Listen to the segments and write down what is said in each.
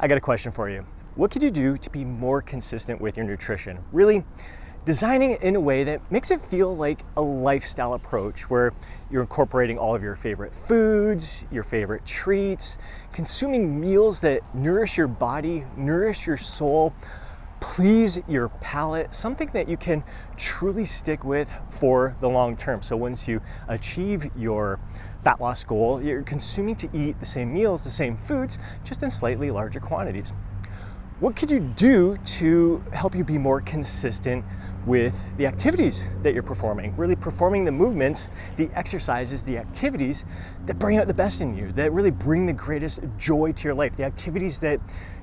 I got a question for you. What could you do to be more consistent with your nutrition? Really designing it in a way that makes it feel like a lifestyle approach where you're incorporating all of your favorite foods, your favorite treats, consuming meals that nourish your body, nourish your soul, please your palate, something that you can truly stick with for the long term. So once you achieve your fat loss goal, you're consuming to eat the same meals, the same foods, just in slightly larger quantities. What could you do to help you be more consistent with the activities that you're performing? Really performing the movements, the exercises, the activities that bring out the best in you, that really bring the greatest joy to your life, the activities that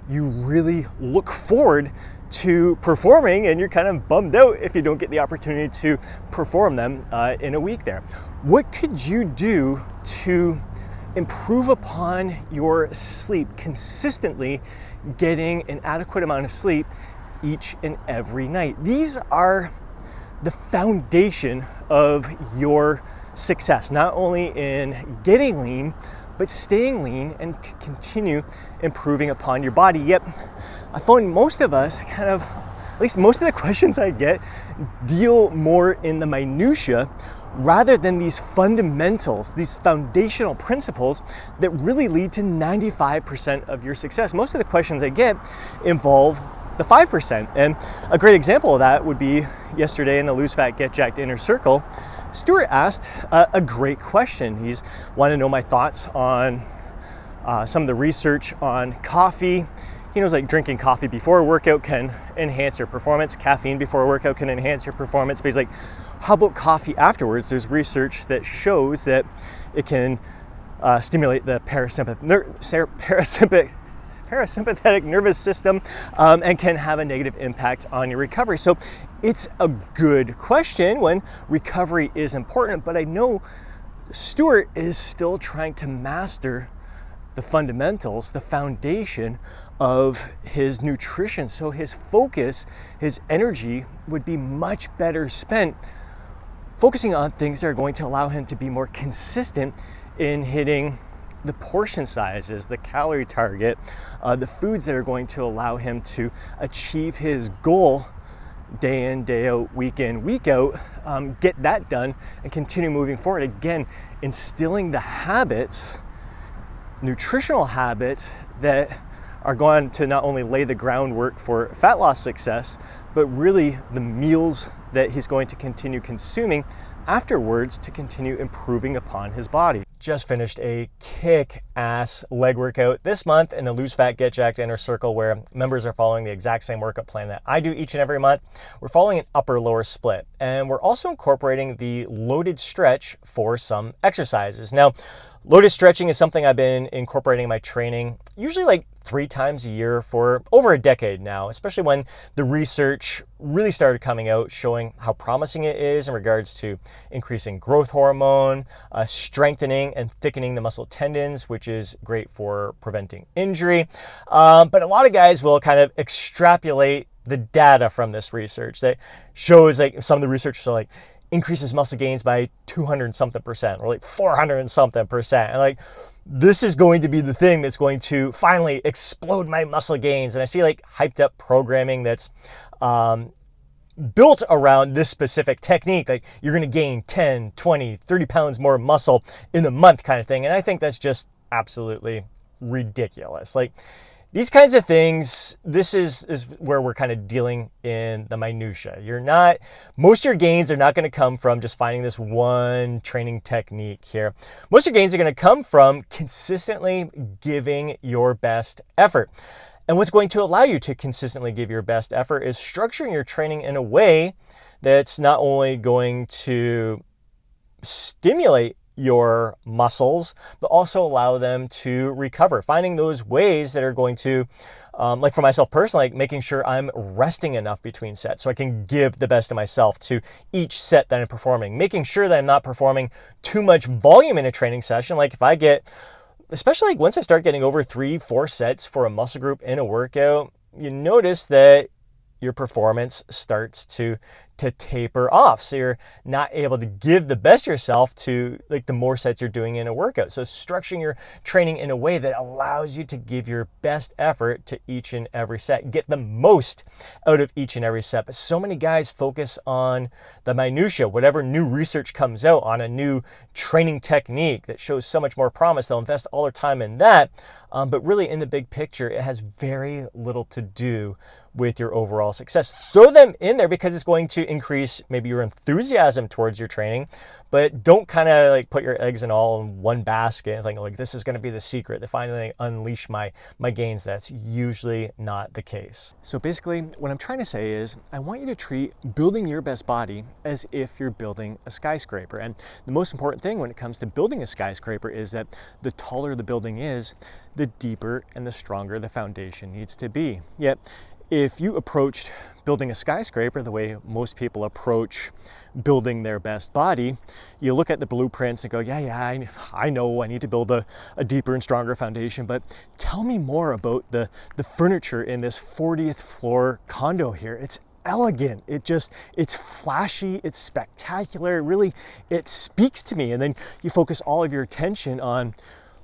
you really look forward to performing, and you're kind of bummed out if you don't get the opportunity to perform them in a week there. What could you do to improve upon your sleep, consistently getting an adequate amount of sleep each and every night? These are the foundation of your success, not only in getting lean, but staying lean and to continue improving upon your body. Yet, I find most of us at least most of the questions I get deal more in the minutia rather than these fundamentals, these foundational principles that really lead to 95% of your success. Most of the questions I get involve the 5%. And a great example of that would be yesterday in the Lose Fat, Get Jacked Inner Circle. Stuart asked a great question. He's wanted to know my thoughts on some of the research on coffee. He knows like drinking coffee before a workout can enhance your performance. Caffeine before a workout can enhance your performance. But he's like, how about coffee afterwards? There's research that shows that it can stimulate the parasympathetic nervous system and can have a negative impact on your recovery. So it's a good question when recovery is important, but I know Stuart is still trying to master the fundamentals, the foundation of his nutrition. So his focus, his energy would be much better spent focusing on things that are going to allow him to be more consistent in hitting the portion sizes, the calorie target, the foods that are going to allow him to achieve his goal day in, day out, week in, week out, get that done and continue moving forward. Again, instilling the habits, nutritional habits that are going to not only lay the groundwork for fat loss success, but really the meals that he's going to continue consuming afterwards to continue improving upon his body. Just finished a kick-ass leg workout this month in the Lose Fat, Get Jacked Inner Circle, where members are following the exact same workout plan that I do each and every month. We're following an upper-lower split, and we're also incorporating the loaded stretch for some exercises. Now, loaded stretching is something I've been incorporating in my training, usually like 3 times a year for over a decade now, especially when the research really started coming out showing how promising it is in regards to increasing growth hormone, strengthening and thickening the muscle tendons, which is great for preventing injury. But a lot of guys will kind of extrapolate the data from this research that shows, like some of the research are like, increases muscle gains by 200 something percent or like 400 something percent. And like, this is going to be the thing that's going to finally explode my muscle gains. And I see like hyped up programming that's built around this specific technique. Like you're going to gain 10, 20, 30 pounds more muscle in a month kind of thing. And I think that's just absolutely ridiculous. Like, these kinds of things, this is where we're kind of dealing in the minutia. Most of your gains are not going to come from just finding this one training technique here. Most of your gains are going to come from consistently giving your best effort. And what's going to allow you to consistently give your best effort is structuring your training in a way that's not only going to stimulate your muscles, but also allow them to recover. Finding those ways that are going to, like for myself personally, like making sure I'm resting enough between sets so I can give the best of myself to each set that I'm performing. Making sure that I'm not performing too much volume in a training session. Like if I get, especially like once I start getting over 3-4 sets for a muscle group in a workout, you notice that your performance starts to to taper off. So you're not able to give the best yourself to like the more sets you're doing in a workout. So structuring your training in a way that allows you to give your best effort to each and every set, get the most out of each and every set. But so many guys focus on the minutia, whatever new research comes out on a new training technique that shows so much more promise, they'll invest all their time in that. But really in the big picture, it has very little to do with your overall success. Throw them in there because it's going to increase maybe your enthusiasm towards your training, but don't kind of like put your eggs in all in one basket and think like this is going to be the secret to finally unleash my gains. That's usually not the case. So basically what I'm trying to say is I want you to treat building your best body as if you're building a skyscraper. And the most important thing when it comes to building a skyscraper is that the taller the building is, the deeper and the stronger the foundation needs to be. Yet, if you approached building a skyscraper the way most people approach building their best body, you look at the blueprints and go, yeah, I know I need to build a deeper and stronger foundation, but tell me more about the furniture in this 40th floor condo here. It's elegant. It's flashy, it's spectacular. Really, it speaks to me. And then you focus all of your attention on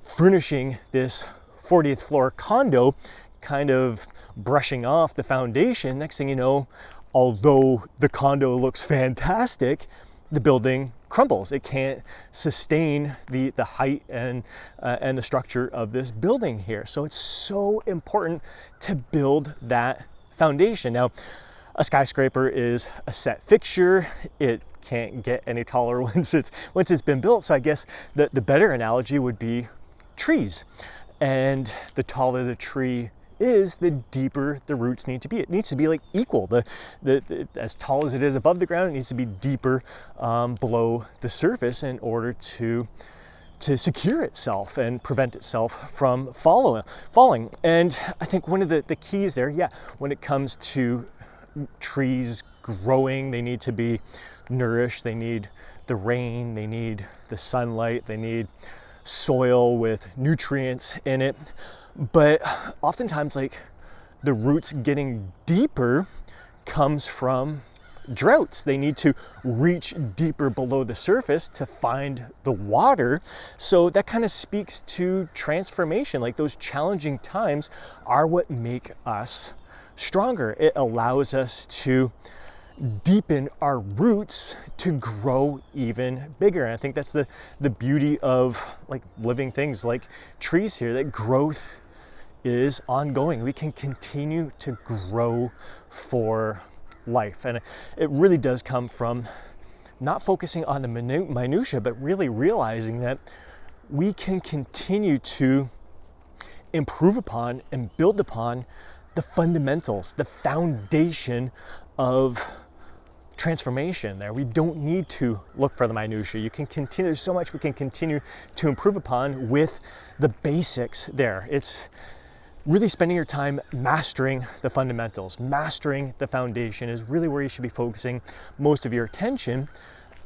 furnishing this 40th floor condo, kind of brushing off the foundation. Next thing you know, although the condo looks fantastic, the building crumbles. It can't sustain the height and the structure of this building here. So it's so important to build that foundation. Now, a skyscraper is a set fixture. It can't get any taller once it's been built. So I guess the better analogy would be trees. And the taller the tree is, the deeper the roots need to be. It needs to be like equal. As tall as it is above the ground, it needs to be deeper below the surface in order to secure itself and prevent itself from falling. And I think one of the keys there, when it comes to trees growing, they need to be nourished. They need the rain, they need the sunlight, they need soil with nutrients in it. But oftentimes, like, the roots getting deeper comes from droughts. They need to reach deeper below the surface to find the water. So that kind of speaks to transformation. Like, those challenging times are what make us stronger. It allows us to deepen our roots to grow even bigger. And I think that's the beauty of like living things like trees here, that growth is ongoing. We can continue to grow for life. And it really does come from not focusing on the minutia, but really realizing that we can continue to improve upon and build upon the fundamentals, the foundation of transformation there. We don't need to look for the minutia. You can continue, there's so much we can continue to improve upon with the basics there. It's really spending your time mastering the fundamentals. Mastering the foundation is really where you should be focusing most of your attention.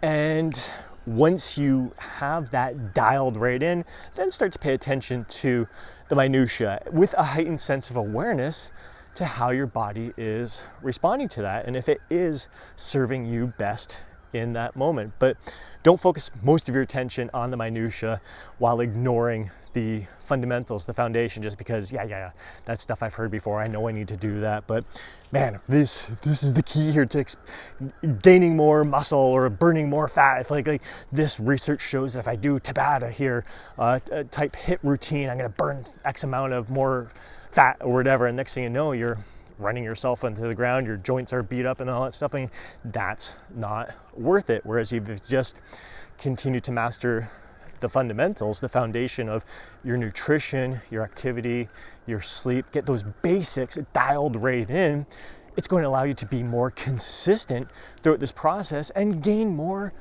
And once you have that dialed right in, then start to pay attention to the minutia with a heightened sense of awareness to how your body is responding to that and if it is serving you best in that moment. But don't focus most of your attention on the minutia while ignoring the fundamentals, the foundation, just because, that's stuff I've heard before. I know I need to do that. But man, if this is the key here to gaining more muscle or burning more fat, if like this research shows that if I do Tabata here, type HIIT routine, I'm gonna burn X amount of more fat or whatever, and next thing you know, you're running yourself into the ground, your joints are beat up and all that stuff. I mean, that's not worth it. Whereas if you just continue to master the fundamentals, the foundation of your nutrition, your activity, your sleep, get those basics dialed right in, it's going to allow you to be more consistent throughout this process and gain more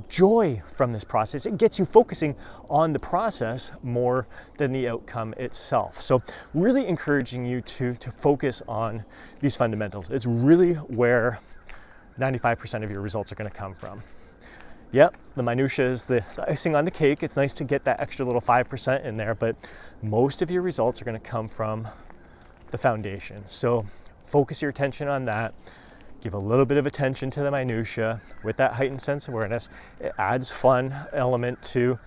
joy from this process. It gets you focusing on the process more than the outcome itself. So really encouraging you to focus on these fundamentals. It's really where 95% of your results are going to come from. Yep, the minutia is the icing on the cake. It's nice to get that extra little 5% in there, but most of your results are going to come from the foundation. So focus your attention on that. Give a little bit of attention to the minutia. With that heightened sense of awareness, it adds fun element to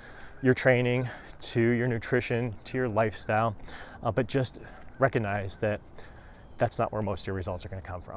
your training, to your nutrition, to your lifestyle, but just recognize that that's not where most of your results are going to come from.